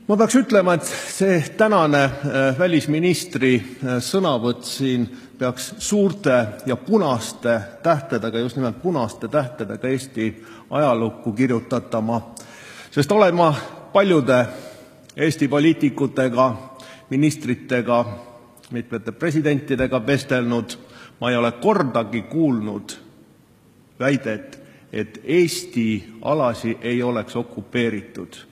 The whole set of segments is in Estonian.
Ma peaks ütlema, et see tänane välisministri sõnavõtt siin peaks suurte ja punaste tähtedega, just nimelt punaste tähtedega Eesti ajalukku kirjutatama, sest olen ma paljude Eesti poliitikutega, ministritega, mitmete presidentidega vestelnud. Ma ei ole kordagi kuulnud väidet, et Eesti alasi ei oleks okupeeritud.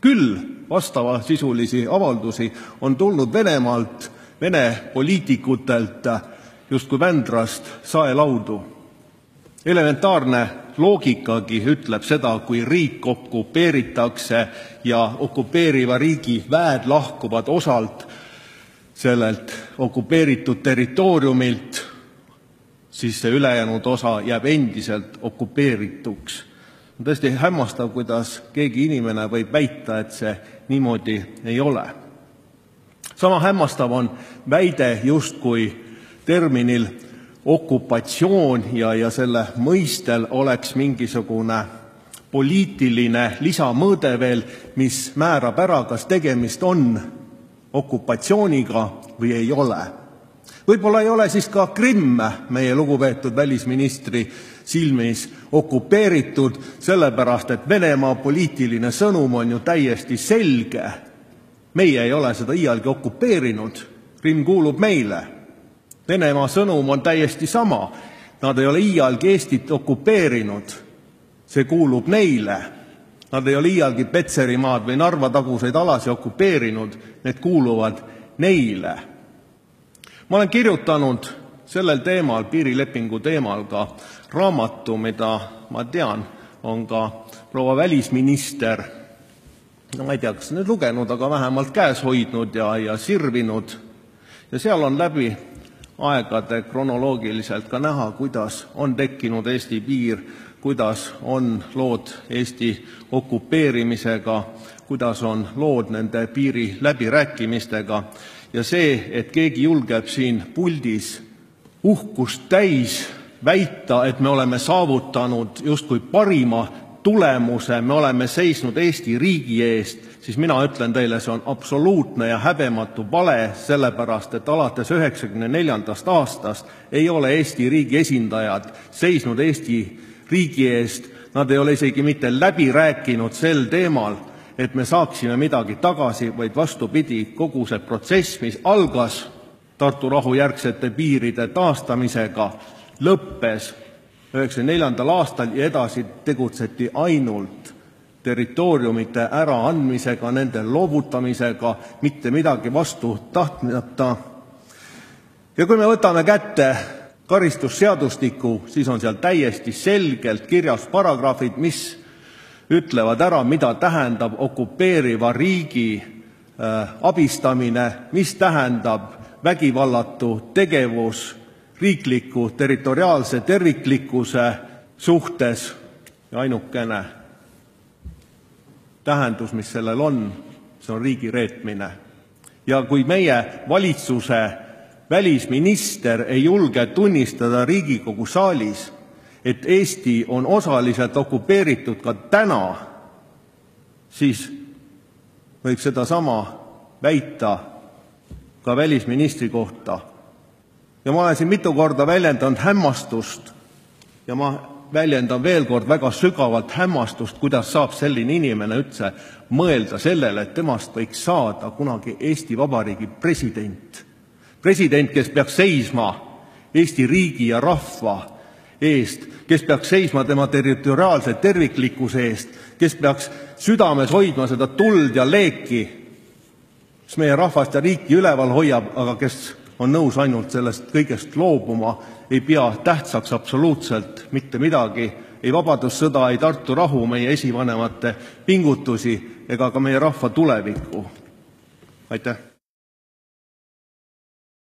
Küll vastavasisulisi avaldusi on tulnud Venemaalt, Vene poliitikutelt justkui Vändrast saelaudu. Elementaarne loogikagi ütleb seda, kui riik okupeeritakse ja okupeeriva riigi väed lahkuvad osalt sellelt okupeeritud territooriumilt, siis see ülejäänud osa jääb endiselt okupeerituks. On tõesti hämmastav, kuidas keegi inimene võib väita, et see niimoodi ei ole. Sama hämmastav on väide, justkui terminil okupatsioon ja selle mõistel oleks mingisugune poliitiline lisamõõde veel, mis määrab ära, kas tegemist on okupatsiooniga või ei ole. Võib-olla ei ole siis ka Krimm meie lugupeetud välisministri silmis okupeeritud, sellepärast et Venemaa poliitiline sõnum on ju täiesti selge. Meie ei ole seda iialgi okupeerinud, Krimm kuulub meile. Venemaa sõnum on täiesti sama, nad ei ole iialgi Eestit okupeerinud, see kuulub neile. Nad ei ole iialgi Petserimaad või Narva taguseid alasi okupeerinud, need kuuluvad neile. Ma olen kirjutanud sellel teemal, piirilepingu teemal ka raamatu, mida ma tean, on ka proua välisminister, ma ei tea, kas nüüd lugenud, aga vähemalt käes hoidnud ja sirvinud. Ja seal on läbi aegade kronoloogiliselt ka näha, kuidas on tekkinud Eesti piir, kuidas on lood Eesti okupeerimisega, kuidas on lood nende piiri läbirääkimistega. Ja see, et keegi julgeb siin puldis uhkust täis väita, et me oleme saavutanud justkui parima tulemuse, me oleme seisnud Eesti riigi eest, siis mina ütlen teile, see on absoluutne ja häbematu vale, sellepärast et alates 1994. aastast ei ole Eesti riigi esindajad seisnud Eesti riigi eest, nad ei ole isegi mitte läbi rääkinud sel teemal, et me saaksime midagi tagasi, vaid vastupidi, kogu see protsess, mis algas Tartu rahu järgsete piiride taastamisega, lõppes 1994. aastal ja edasi tegutseti ainult territooriumite äraandmisega, nende loovutamisega, mitte midagi vastu tahtmata. Ja kui me võtame kätte karistusseadustiku, siis on seal täiesti selgelt kirjas paragrahvid, mis ütlevad ära, mida tähendab okupeeriva riigi abistamine, mis tähendab vägivallatu tegevus riikliku territoriaalse terviklikkuse suhtes ja ainukene tähendus, mis sellel on, see on riigi reetmine. Ja kui meie valitsuse välisminister ei julge tunnistada Riigikogu saalis, et Eesti on osaliselt okupeeritud ka täna, siis võib sedasama väita ka välisministri kohta. Ja ma olen siin mitu korda väljendanud hämmastust ja ma väljendan veel kord väga sügavalt hämmastust, kuidas saab selline inimene üldse mõelda sellele, et temast võiks saada kunagi Eesti Vabariigi president. President, kes peaks seisma Eesti riigi ja rahva eest, kes peaks seisma tema territoriaalse terviklikkuse eest, kes peaks südames hoidma seda tuld ja leeki, kes meie rahvast ja riiki üleval hoiab, aga kes on nõus ainult sellest kõigest loobuma, ei pea tähtsaks absoluutselt mitte midagi, ei vabadussõda, ei Tartu rahu, meie esivanemate pingutusi ega ka meie rahva tulevikku. Aitäh!